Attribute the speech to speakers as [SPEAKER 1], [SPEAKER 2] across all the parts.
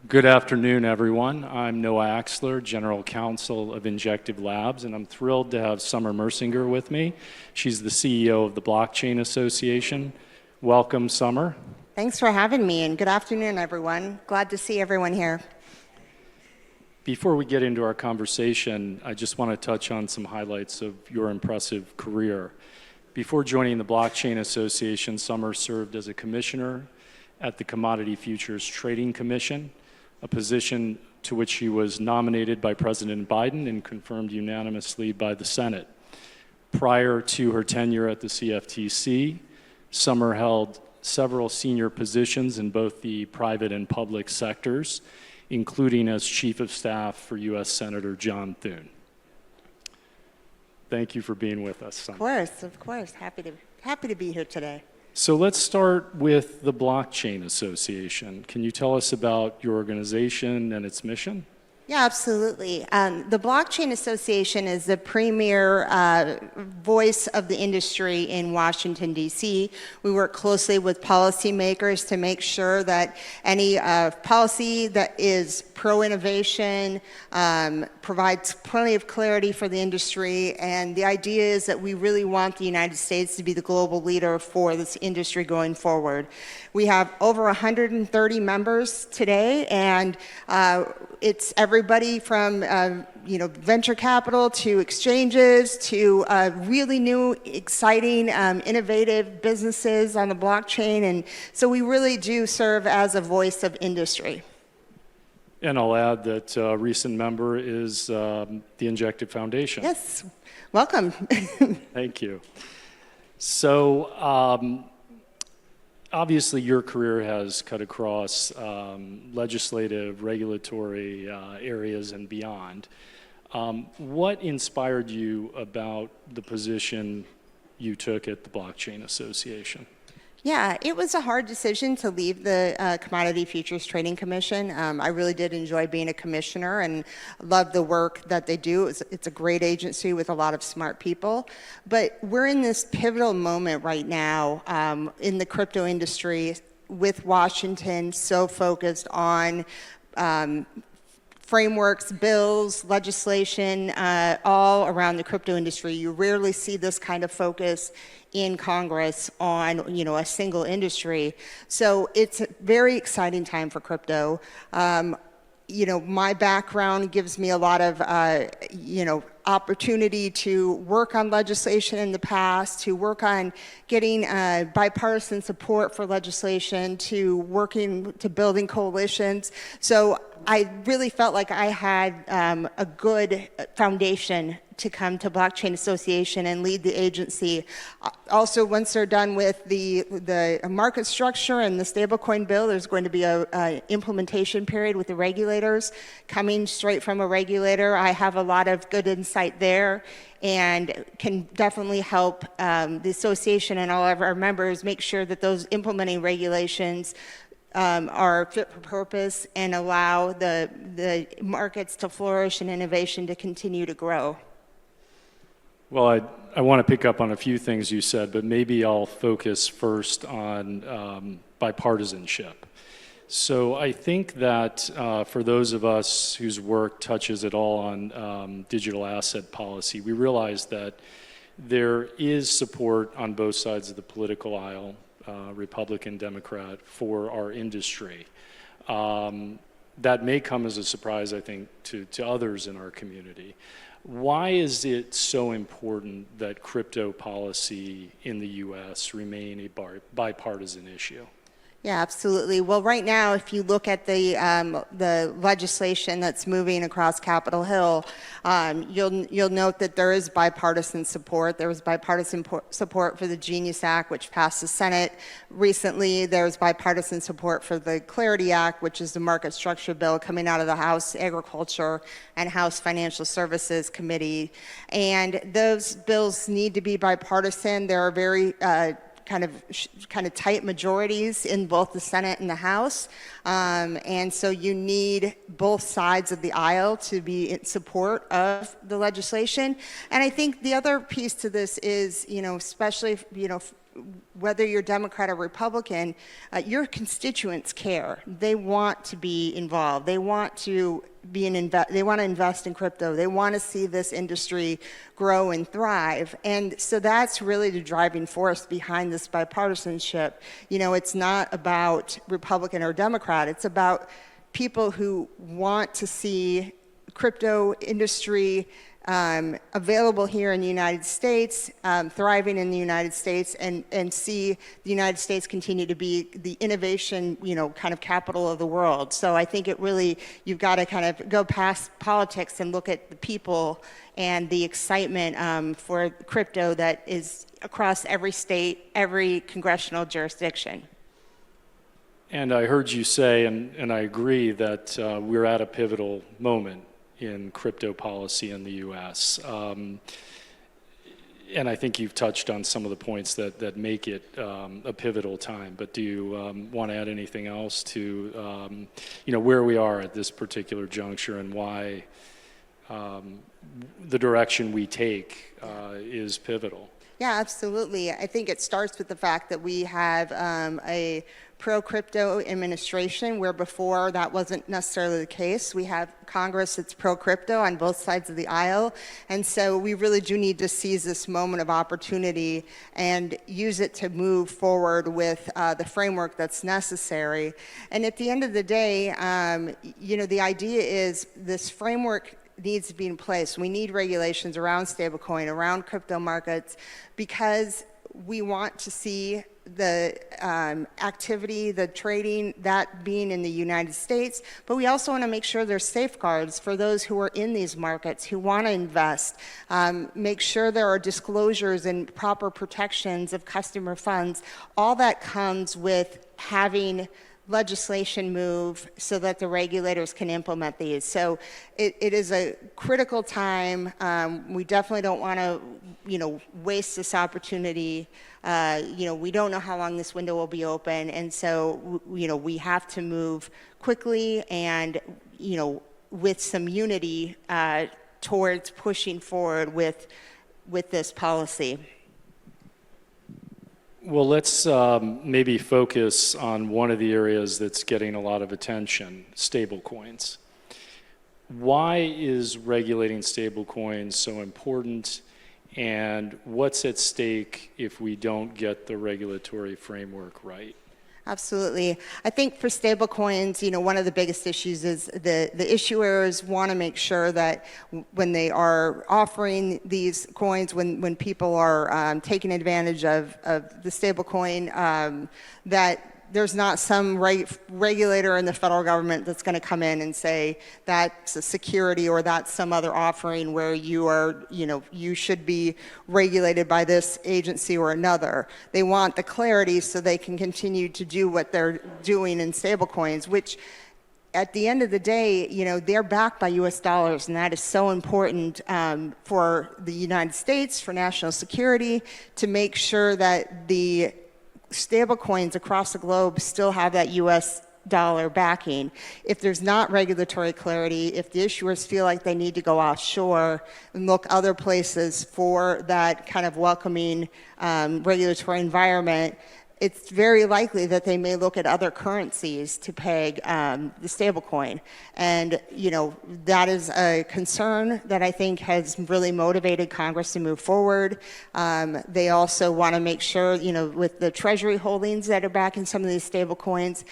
[SPEAKER 1] Good afternoon, everyone. I'm Noah Axler, General Counsel of Injective Labs, and I'm thrilled to have Summer Mersinger with me. She's the CEO of the Blockchain Association. Welcome, Summer.
[SPEAKER 2] Thanks for having me, and good afternoon, everyone. Glad to see everyone here.
[SPEAKER 1] Before we get into our conversation, I just want to touch on some highlights of your impressive career. Before joining the Blockchain Association, Summer served as a commissioner at the Commodity Futures Trading Commission, a position to which she was nominated by President Biden and confirmed unanimously by the Senate. Prior to her tenure at the CFTC, Summer held several senior positions in both the private and public sectors, including as Chief of Staff for U.S. Senator John Thune. Thank you for being with us, Summer.
[SPEAKER 2] Of course. Happy to be here today.
[SPEAKER 1] So let's start with the Blockchain Association. Can you tell us about your organization and its mission?
[SPEAKER 2] Yeah, absolutely. The Blockchain Association is the premier voice of the industry in Washington, D.C. We work closely with policymakers to make sure that any policy that is pro-innovation provides plenty of clarity for the industry. And the idea is that we really want the United States to be the global leader for this industry going forward. We have over 130 members today, and it's everybody from venture capital to exchanges to really new, exciting, innovative businesses on the blockchain. And so we really do serve as a voice of industry.
[SPEAKER 1] And I'll add that a recent member is the Injective Foundation.
[SPEAKER 2] Yes, welcome.
[SPEAKER 1] Thank you. So obviously your career has cut across legislative, regulatory areas and beyond. What inspired you about the position you took at the Blockchain Association?
[SPEAKER 2] Yeah, it was a hard decision to leave the Commodity Futures Trading Commission. I really did enjoy being a commissioner and love the work that they do. It's a great agency with a lot of smart people. But we're in this pivotal moment right now in the crypto industry with Washington so focused on frameworks, bills, legislation, all around the crypto industry. You rarely see this kind of focus in Congress on, a single industry. So it's a very exciting time for crypto. My background gives me a lot of, opportunity to work on legislation in the past, to work on getting bipartisan support for legislation, to building coalitions. So I really felt like I had a good foundation to come to Blockchain Association and lead the agency. Also, once they're done with the market structure and the stablecoin bill, there's going to be a implementation period with the regulators. Coming straight from a regulator, I have a lot of good insight there and can definitely help the association and all of our members make sure that those implementing regulations are fit for purpose and allow the markets to flourish and innovation to continue to grow.
[SPEAKER 1] Well, I want to pick up on a few things you said, but maybe I'll focus first on bipartisanship. So I think that for those of us whose work touches at all on digital asset policy, we realize that there is support on both sides of the political aisle, Republican, Democrat, for our industry. That may come as a surprise, I think, to others in our community. Why is it so important that crypto policy in the U.S. remain a bipartisan issue?
[SPEAKER 2] Yeah, absolutely. Well, right now, if you look at the legislation that's moving across Capitol Hill, you'll note that there is bipartisan support. There was bipartisan support for the Genius Act, which passed the Senate recently. There's bipartisan support for the Clarity Act, which is the market structure bill coming out of the House Agriculture and House Financial Services Committee. And those bills need to be bipartisan. There are very kind of tight majorities in both the Senate and the House. And so you need both sides of the aisle to be in support of the legislation. And I think the other piece to this is, especially, whether you're Democrat or Republican, your constituents care. They want to be involved. They want to they want to invest in crypto. They want to see this industry grow and thrive. And so that's really the driving force behind this bipartisanship. You know, it's not about Republican or Democrat. It's about people who want to see crypto industry available here in the United States, thriving in the United States, and see the United States continue to be the innovation, you know, kind of capital of the world. So I think it really, you've got to kind of go past politics and look at the people and the excitement for crypto that is across every state, every congressional jurisdiction.
[SPEAKER 1] And I heard you say, and I agree, that we're at a pivotal moment in crypto policy in the U.S. And I think you've touched on some of the points that make it a pivotal time. But do you want to add anything else to, you know, where we are at this particular juncture and why the direction we take is pivotal?
[SPEAKER 2] Yeah, absolutely. I think it starts with the fact that we have a pro-crypto administration, where before that wasn't necessarily the case. We have Congress that's pro-crypto on both sides of the aisle, and so we really do need to seize this moment of opportunity and use it to move forward with the framework that's necessary. And at the end of the day, you know, the idea is this framework needs to be in place. We need regulations around stablecoin, around crypto markets, because we want to see the activity, the trading, that being in the United States, but we also want to make sure there's safeguards for those who are in these markets, who want to invest, make sure there are disclosures and proper protections of customer funds. All that comes with having legislation move so that the regulators can implement these. So it is a critical time. We definitely don't want to, you know, waste this opportunity. You know, we don't know how long this window will be open, and so, you know, we have to move quickly and, you know, with some unity towards pushing forward with this policy.
[SPEAKER 1] Well, let's maybe focus on one of the areas that's getting a lot of attention, stablecoins. Why is regulating stablecoins so important, and what's at stake if we don't get the regulatory framework right?
[SPEAKER 2] Absolutely. I think for stablecoins, you know, one of the biggest issues is the issuers want to make sure that when they are offering these coins, when people are taking advantage of the stablecoin, that there's not some regulator in the federal government that's going to come in and say that's a security or that's some other offering where you are, you know, you should be regulated by this agency or another. They want the clarity so they can continue to do what they're doing in stablecoins, which at the end of the day, you know, they're backed by U.S. dollars, and that is so important for the United States, for national security, to make sure that the stablecoins across the globe still have that U.S. dollar backing. If there's not regulatory clarity, if the issuers feel like they need to go offshore and look other places for that kind of welcoming regulatory environment, it's very likely that they may look at other currencies to peg the stablecoin. And, you know, that is a concern that I think has really motivated Congress to move forward. They also want to make sure, you know, with the Treasury holdings that are backing some of these stablecoins,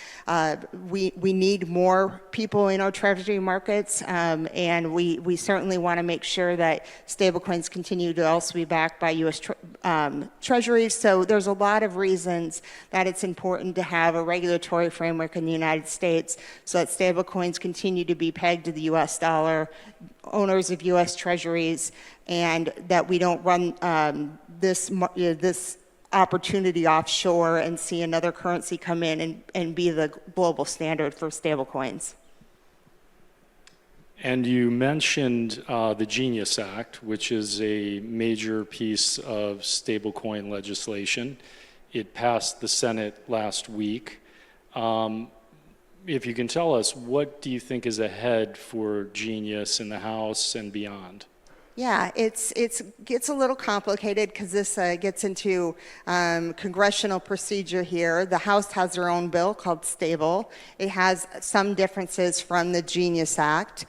[SPEAKER 2] we need more people in our Treasury markets, and we certainly want to make sure that stablecoins continue to also be backed by U.S. Treasuries. So there's a lot of reasons that it's important to have a regulatory framework in the United States so that stablecoins continue to be pegged to the U.S. dollar, owners of U.S. Treasuries, and that we don't run this opportunity offshore and see another currency come in and be the global standard for stablecoins.
[SPEAKER 1] And you mentioned the Genius Act, which is a major piece of stablecoin legislation. It passed the Senate last week. If you can tell us, what do you think is ahead for Genius in the House and beyond?
[SPEAKER 2] Yeah, it gets a little complicated because this gets into congressional procedure here. The House has their own bill called Stable. It has some differences from the Genius Act.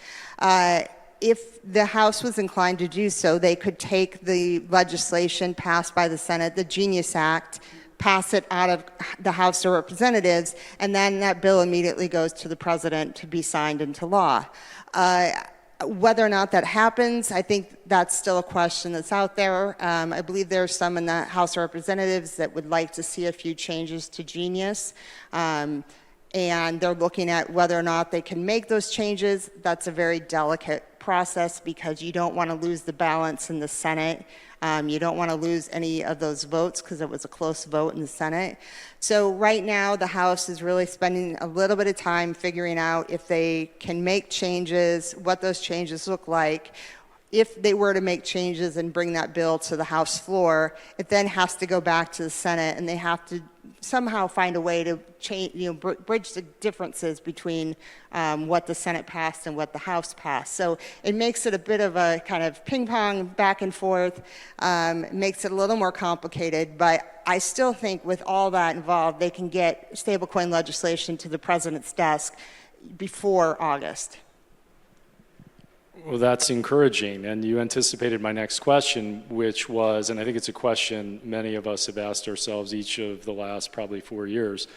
[SPEAKER 2] If the House was inclined to do so, they could take the legislation passed by the Senate, the Genius Act, pass it out of the House of Representatives, and then that bill immediately goes to the president to be signed into law. Whether or not that happens, I think that's still a question that's out there. I believe there are some in the House of Representatives that would like to see a few changes to Genius. And they're looking at whether or not they can make those changes. That's a very delicate process because you don't want to lose the balance in the Senate. You don't want to lose any of those votes because it was a close vote in the Senate. So right now, the House is really spending a little bit of time figuring out if they can make changes, what those changes look like. If they were to make changes and bring that bill to the House floor, it then has to go back to the Senate, and they have to somehow find a way to change, bridge the differences between what the Senate passed and what the House passed. So it makes it a bit of a kind of ping pong back and forth. It makes it a little more complicated, but I still think with all that involved, they can get stablecoin legislation to the president's desk before August.
[SPEAKER 1] Well, that's encouraging, and you anticipated my next question, which was, and I think it's a question many of us have asked ourselves each of the last probably 4 years,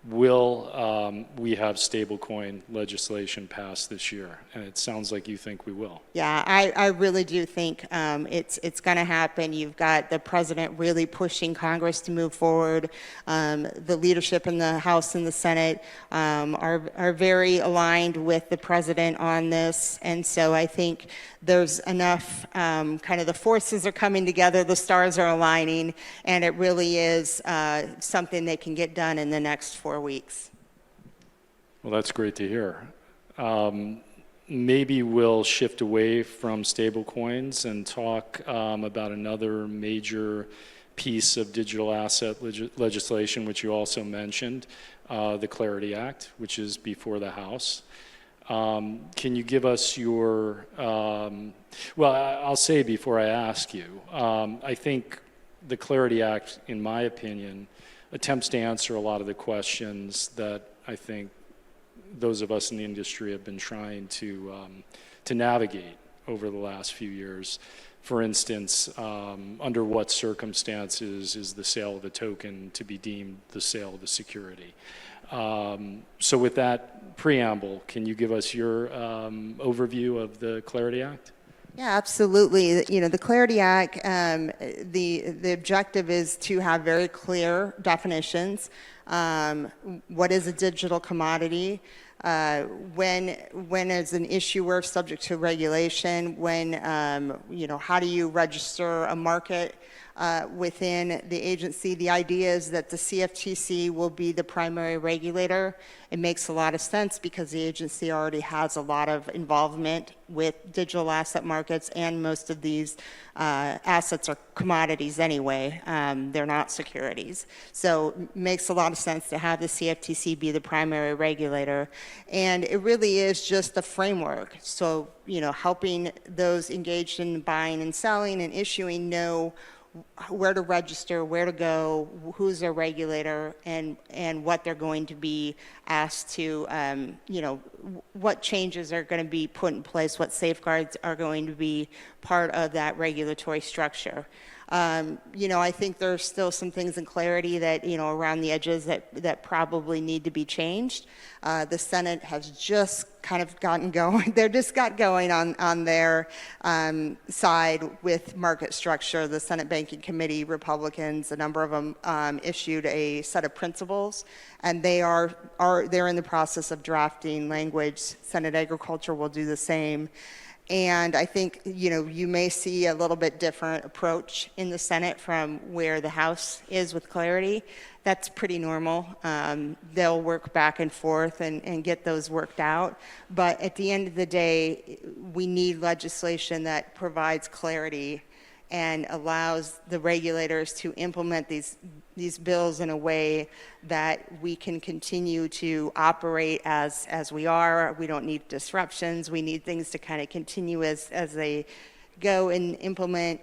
[SPEAKER 1] will we have stablecoin legislation passed this year? And it sounds like you think we will.
[SPEAKER 2] Yeah, I really do think it's going to happen. You've got the president really pushing Congress to move forward. The leadership in the House and the Senate are very aligned with the president on this. And so I think there's enough, kind of the forces are coming together, the stars are aligning, and it really is something they can get done in the next 4 weeks.
[SPEAKER 1] Well, that's great to hear. Maybe we'll shift away from stablecoins and talk about another major piece of digital asset legislation, which you also mentioned, the Clarity Act, which is before the House. Can you give us your, well, I'll say before I ask you, I think the Clarity Act, in my opinion, attempts to answer a lot of the questions that I think those of us in the industry have been trying to navigate over the last few years. For instance, under what circumstances is the sale of the token to be deemed the sale of the security? So with that preamble, can you give us your overview of the Clarity Act?
[SPEAKER 2] Yeah, absolutely. The Clarity Act, the objective is to have very clear definitions. What is a digital commodity? When is an issuer subject to regulation? When, how do you register a market within the agency? The idea is that the CFTC will be the primary regulator. It makes a lot of sense because the agency already has a lot of involvement with digital asset markets, and most of these assets are commodities anyway. They're not securities. So it makes a lot of sense to have the CFTC be the primary regulator. And it really is just the framework. So, helping those engaged in buying and selling and issuing know where to register, where to go, who's their regulator, and what they're going to be asked to, what changes are going to be put in place, what safeguards are going to be part of that regulatory structure. I think there's still some things in Clarity that, around the edges that probably need to be changed. The Senate has just kind of gotten going. They just got going on their side with market structure. The Senate Banking Committee, Republicans, a number of them issued a set of principles, and they're in the process of drafting language. Senate Agriculture will do the same. And I think, you may see a little bit different approach in the Senate from where the House is with Clarity. That's pretty normal. They'll work back and forth and get those worked out. But at the end of the day, we need legislation that provides clarity and allows the regulators to implement these bills in a way that we can continue to operate as we are. We don't need disruptions. We need things to kind of continue as they go and implement,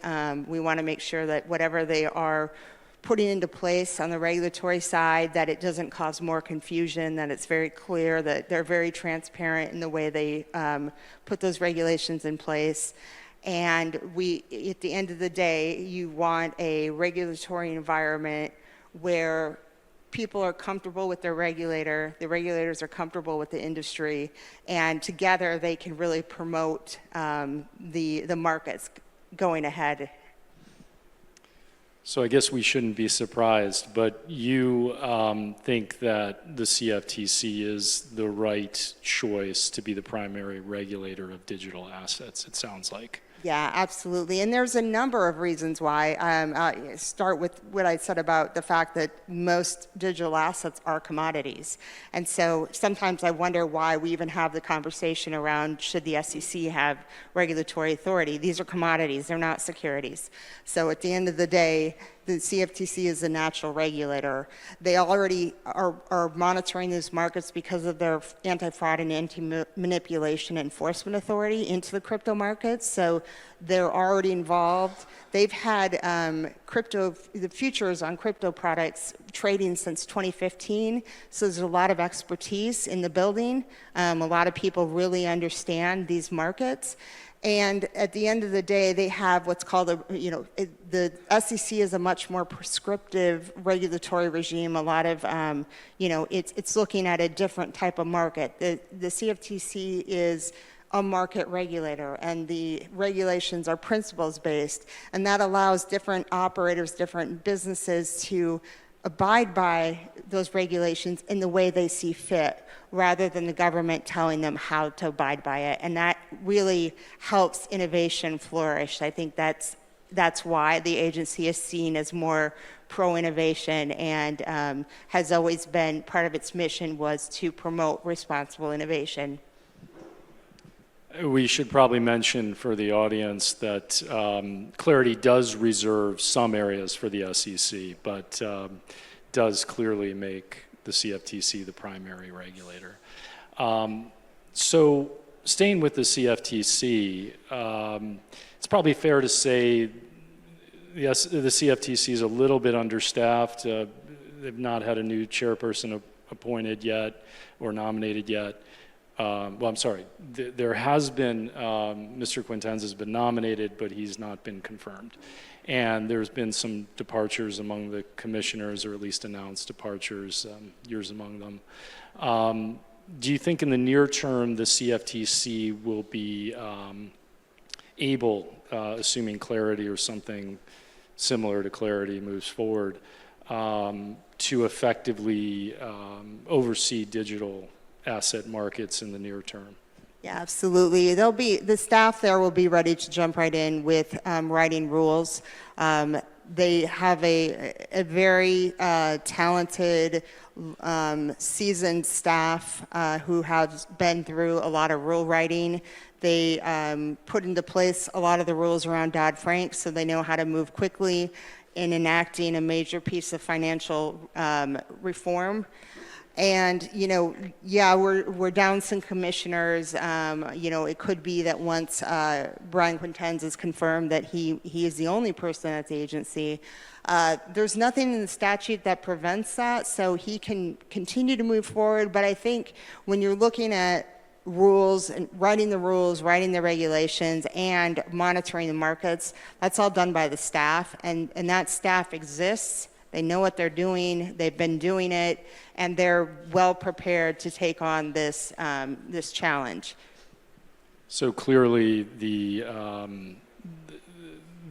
[SPEAKER 2] we want to make sure that whatever they are putting into place on the regulatory side, that it doesn't cause more confusion, that it's very clear, that they're very transparent in the way they put those regulations in place. And at the end of the day, you want a regulatory environment where people are comfortable with their regulator, the regulators are comfortable with the industry, and together they can really promote the markets going ahead.
[SPEAKER 1] So I guess we shouldn't be surprised, but you think that the CFTC is the right choice to be the primary regulator of digital assets, it sounds like.
[SPEAKER 2] Yeah, absolutely. And there's a number of reasons why. I start with what I said about the fact that most digital assets are commodities. And so sometimes I wonder why we even have the conversation around should the SEC have regulatory authority. These are commodities, they're not securities. So at the end of the day, the CFTC is a natural regulator. They already are monitoring those markets because of their anti-fraud and anti-manipulation enforcement authority into the crypto markets. So they're already involved. They've had the futures on crypto products trading since 2015. So there's a lot of expertise in the building. A lot of people really understand these markets. And at the end of the day, they have what's called the SEC is a much more prescriptive regulatory regime. A lot of, it's looking at a different type of market. The CFTC is a market regulator, and the regulations are principles-based, and that allows different operators, different businesses to abide by those regulations in the way they see fit, rather than the government telling them how to abide by it. And that really helps innovation flourish. I think that's why the agency is seen as more pro-innovation, and has always been part of its mission was to promote responsible innovation.
[SPEAKER 1] We should probably mention for the audience that Clarity does reserve some areas for the SEC, but does clearly make the CFTC the primary regulator. So staying with the CFTC, it's probably fair to say the CFTC is a little bit understaffed. They've not had a new chairperson appointed yet or nominated yet. Well, I'm sorry, there has been, Mr. Quintenz has been nominated, but he's not been confirmed. And there's been some departures among the commissioners, or at least announced departures, yours among them. Do you think in the near term the CFTC will be able, assuming Clarity or something similar to Clarity moves forward, to effectively oversee digital asset markets in the near term?
[SPEAKER 2] Yeah, absolutely. The staff there will be ready to jump right in with writing rules. They have a very talented, seasoned staff who have been through a lot of rule writing. They put into place a lot of the rules around Dodd-Frank, so they know how to move quickly in enacting a major piece of financial reform. And, we're down some commissioners. It could be that once Brian Quintenz is confirmed that he is the only person at the agency, there's nothing in the statute that prevents that, so he can continue to move forward. But I think when you're looking at rules and writing the regulations, and monitoring the markets, that's all done by the staff, and that staff exists. They know what they're doing, they've been doing it, and they're well prepared to take on this challenge.
[SPEAKER 1] So clearly the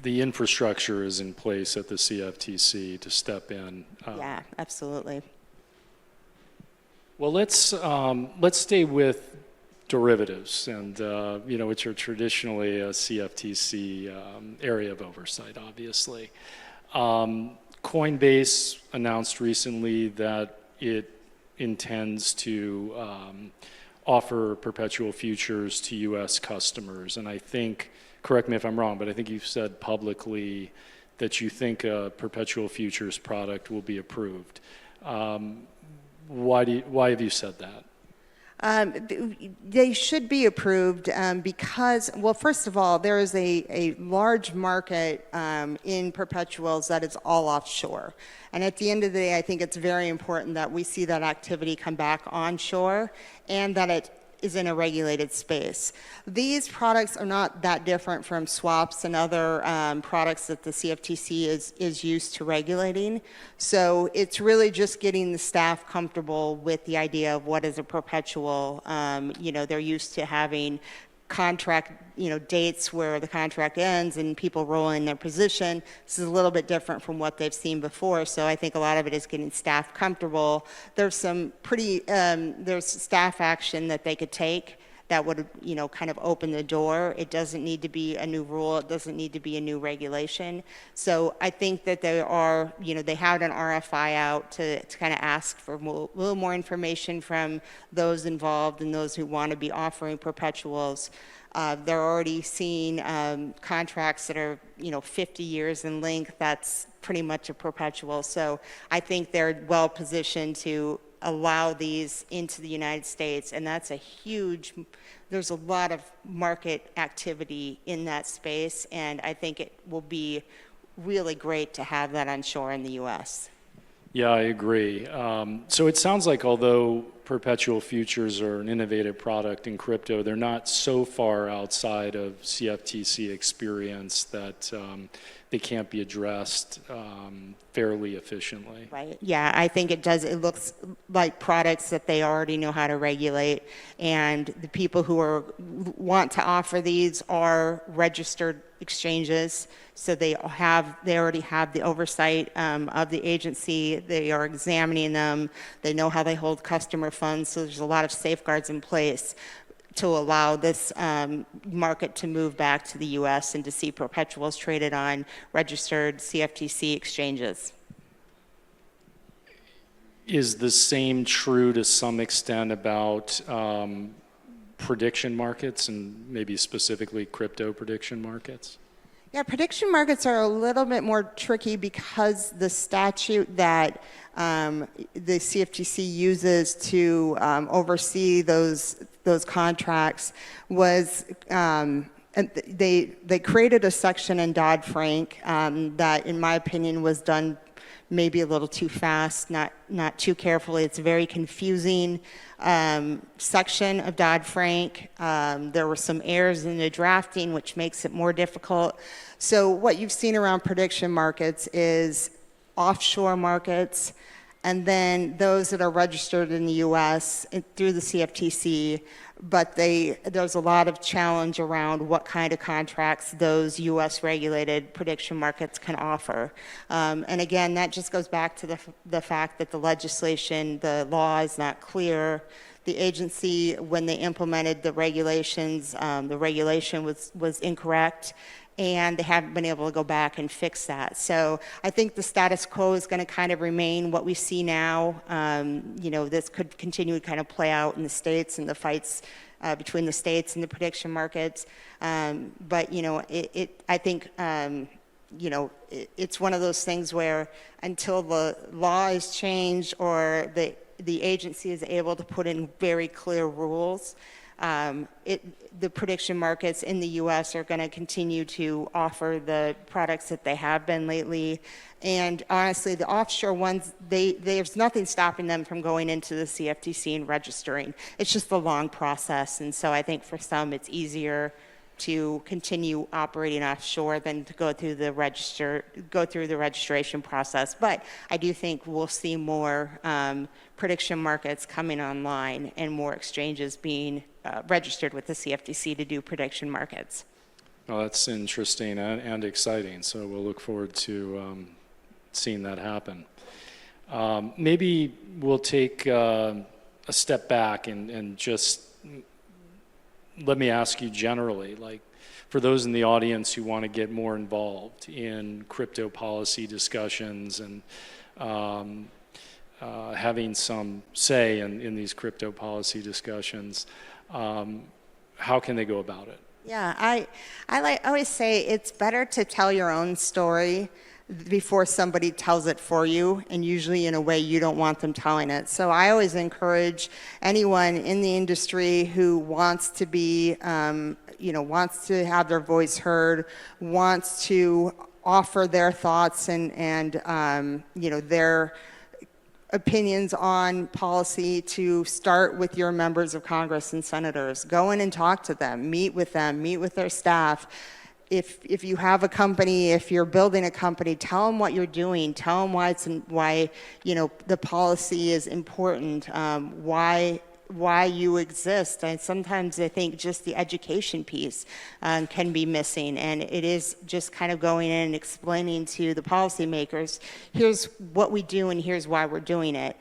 [SPEAKER 1] infrastructure is in place at the CFTC to step in.
[SPEAKER 2] Yeah, absolutely.
[SPEAKER 1] Well, let's stay with derivatives, and which are traditionally a CFTC area of oversight, obviously. Coinbase announced recently that it intends to offer perpetual futures to U.S. customers. And I think, correct me if I'm wrong, but I think you've said publicly that you think a perpetual futures product will be approved. Why have you said that?
[SPEAKER 2] They should be approved because, well, first of all, there is a large market in perpetuals that is all offshore. And at the end of the day, I think it's very important that we see that activity come back onshore and that it is in a regulated space. These products are not that different from swaps and other products that the CFTC is used to regulating. So it's really just getting the staff comfortable with the idea of what is a perpetual. They're used to having contract, dates where the contract ends and people roll in their position. This is a little bit different from what they've seen before. So I think a lot of it is getting staff comfortable. There's some there's staff action that they could take that would, kind of open the door. It doesn't need to be a new rule. It doesn't need to be a new regulation. So I think that they are, they had an RFI out to kind of ask for a little more information from those involved and those who want to be offering perpetuals. They're already seeing contracts that are, 50 years in length. That's pretty much a perpetual. So I think they're well positioned to allow these into the United States, and that's there's a lot of market activity in that space, and I think it will be really great to have that onshore in the U.S.
[SPEAKER 1] Yeah, I agree. So it sounds like although perpetual futures are an innovative product in crypto, they're not so far outside of CFTC experience that they can't be addressed fairly efficiently.
[SPEAKER 2] Right. Yeah, I think it does. It looks like products that they already know how to regulate, and the people who want to offer these are registered exchanges, so they already have the oversight of the agency. They are examining them. They know how they hold customer funds, so there's a lot of safeguards in place to allow this market to move back to the U.S. and to see perpetuals traded on registered CFTC exchanges.
[SPEAKER 1] Is the same true to some extent about prediction markets and maybe specifically crypto prediction markets?
[SPEAKER 2] Yeah, prediction markets are a little bit more tricky because the statute that the CFTC uses to oversee those contracts was they created a section in Dodd-Frank that, in my opinion, was done maybe a little too fast, not too carefully. It's a very confusing section of Dodd-Frank. There were some errors in the drafting, which makes it more difficult. So what you've seen around prediction markets is offshore markets, and then those that are registered in the U.S. through the CFTC, but there's a lot of challenge around what kind of contracts those U.S. regulated prediction markets can offer. And again, that just goes back to the fact that the law is not clear. The agency, when they implemented the regulations, the regulation was incorrect, and they haven't been able to go back and fix that. So I think the status quo is going to kind of remain what we see now. This could continue to kind of play out in the states and the fights between the states and the prediction markets. But I think it's one of those things where until the law is changed or the agency is able to put in very clear rules, the prediction markets in the U.S. are going to continue to offer the products that they have been lately. And honestly, the offshore ones, there's nothing stopping them from going into the CFTC and registering. It's just a long process. And so I think for some, it's easier to continue operating offshore than to go through the registration process. But I do think we'll see more prediction markets coming online and more exchanges being registered with the CFTC to do prediction markets.
[SPEAKER 1] Well, that's interesting and exciting. So we'll look forward to seeing that happen. Maybe we'll take a step back and just let me ask you generally, like for those in the audience who want to get more involved in crypto policy discussions and having some say in these crypto policy discussions, how can they go about it?
[SPEAKER 2] Yeah, I always say it's better to tell your own story before somebody tells it for you, and usually in a way you don't want them telling it. So I always encourage anyone in the industry who wants to be, wants to have their voice heard, wants to offer their thoughts and their opinions on policy, to start with your members of Congress and senators. Go in and talk to them, meet with their staff. If you have a company, if you're building a company, tell them what you're doing. Tell them why the policy is important, why you exist. And sometimes I think just the education piece can be missing, and it is just kind of going in and explaining to the policymakers, here's what we do and here's why we're doing it.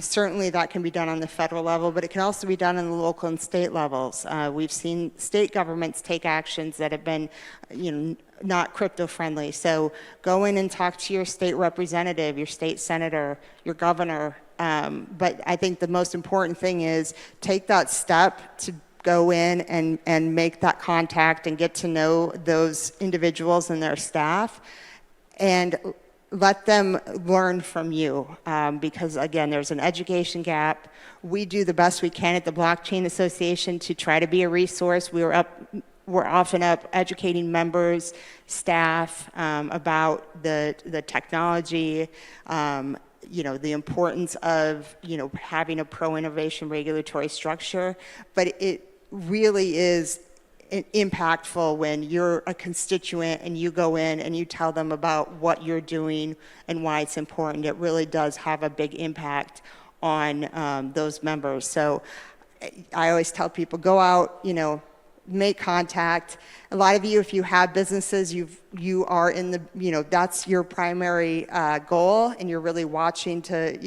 [SPEAKER 2] Certainly that can be done on the federal level, but it can also be done on the local and state levels. We've seen state governments take actions that have been not crypto friendly. So go in and talk to your state representative, your state senator, your governor. But I think the most important thing is take that step to go in and make that contact and get to know those individuals and their staff, and let them learn from you, because again, there's an education gap. We do the best we can at the Blockchain Association to try to be a resource. We're often up educating members, staff, about the technology, the importance of, having a pro-innovation regulatory structure. But it really is impactful when you're a constituent and you go in and you tell them about what you're doing and why it's important. It really does have a big impact on those members. So I always tell people, go out, make contact. A lot of you, if you have businesses, you are in the, that's your primary goal, and you're really watching to,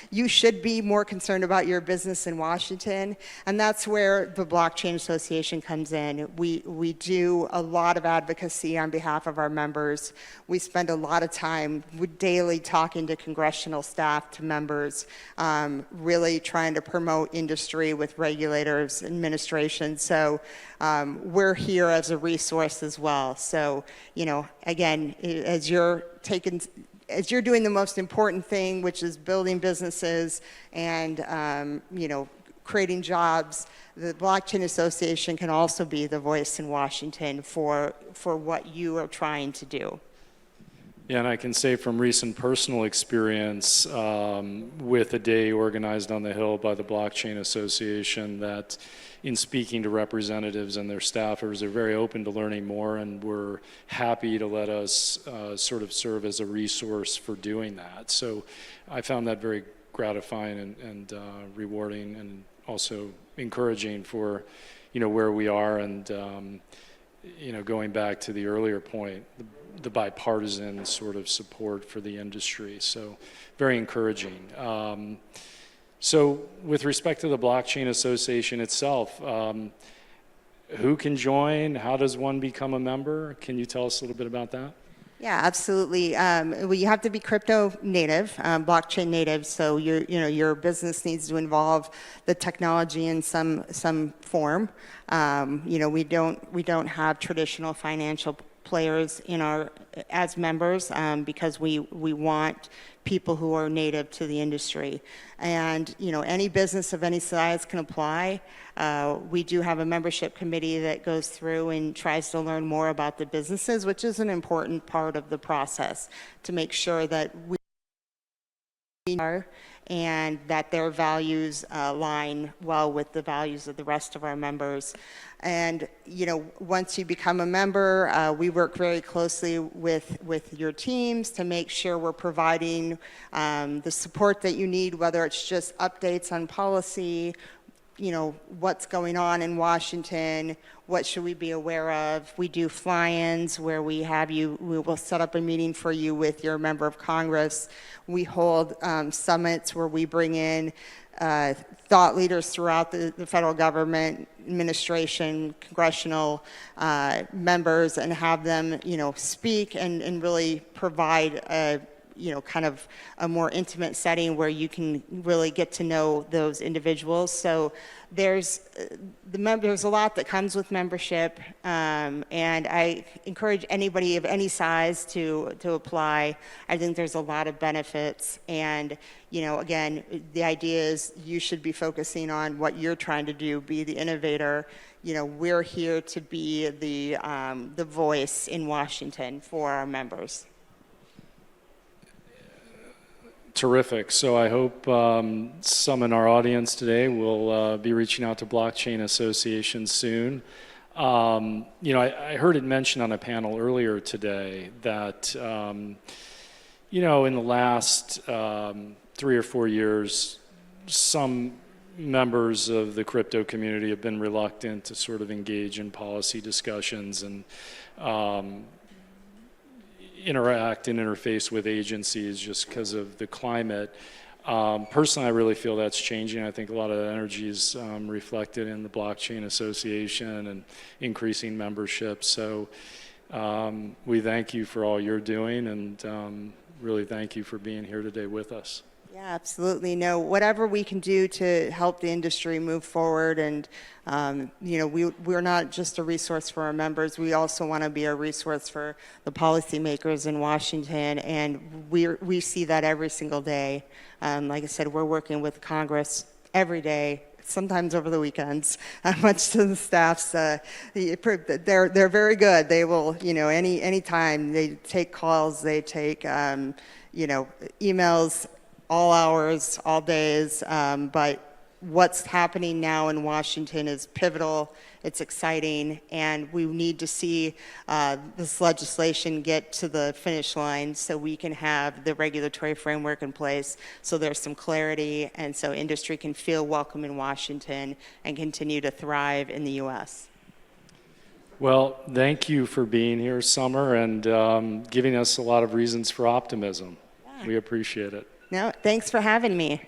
[SPEAKER 2] you should be more concerned about your business in Washington, and that's where the Blockchain Association comes in. We do a lot of advocacy on behalf of our members. We spend a lot of time daily talking to congressional staff, to members, really trying to promote industry with regulators, administration. So we're here as a resource as well. So, again, as you're doing the most important thing, which is building businesses and, creating jobs, the Blockchain Association can also be the voice in Washington for what you are trying to do.
[SPEAKER 1] Yeah, and I can say from recent personal experience with a day organized on the Hill by the Blockchain Association that in speaking to representatives and their staffers, they're very open to learning more, and we're happy to let us sort of serve as a resource for doing that. So I found that very gratifying and rewarding, and also encouraging for, where we are, and going back to the earlier point, the bipartisan sort of support for the industry. So very encouraging. So with respect to the Blockchain Association itself, who can join? How does one become a member? Can you tell us a little bit about that?
[SPEAKER 2] Yeah, absolutely. Well, you have to be crypto native, blockchain native. So your business needs to involve the technology in some form. We don't have traditional financial players as members, because we want people who are native to the industry. And any business of any size can apply. We do have a membership committee that goes through and tries to learn more about the businesses, which is an important part of the process, to make sure that we are and that their values align well with the values of the rest of our members. And once you become a member, we work very closely with your teams to make sure we're providing the support that you need, whether it's just updates on policy, what's going on in Washington, what should we be aware of. We do fly-ins where we will set up a meeting for you with your member of Congress. We hold summits where we bring in thought leaders throughout the federal government, administration, congressional members, and have them, speak and really provide kind of a more intimate setting where you can really get to know those individuals. So there's there's a lot that comes with membership, and I encourage anybody of any size to apply. I think there's a lot of benefits, and again, the idea is you should be focusing on what you're trying to do, be the innovator. We're here to be the voice in Washington for our members.
[SPEAKER 1] Terrific. So I hope some in our audience today will be reaching out to blockchain associations soon. I heard it mentioned on a panel earlier today that, in the last 3 or 4 years, some members of the crypto community have been reluctant to sort of engage in policy discussions and interact and interface with agencies just because of the climate. Personally, I really feel that's changing. I think a lot of that energy is reflected in the Blockchain Association and increasing membership. So we thank you for all you're doing, and really thank you for being here today with us.
[SPEAKER 2] Yeah, absolutely. No, whatever we can do to help the industry move forward, and we're not just a resource for our members. We also want to be a resource for the policymakers in Washington, and we see that every single day. Like I said, we're working with Congress every day, sometimes over the weekends, much to the staff's, they're very good. They will, any time they take calls, they take, emails, all hours, all days, but what's happening now in Washington is pivotal, it's exciting, and we need to see this legislation get to the finish line so we can have the regulatory framework in place, so there's some clarity, and so industry can feel welcome in Washington and continue to thrive in the U.S.
[SPEAKER 1] Well, thank you for being here, Summer, and giving us a lot of reasons for optimism. Yeah. We appreciate it.
[SPEAKER 2] No, thanks for having me.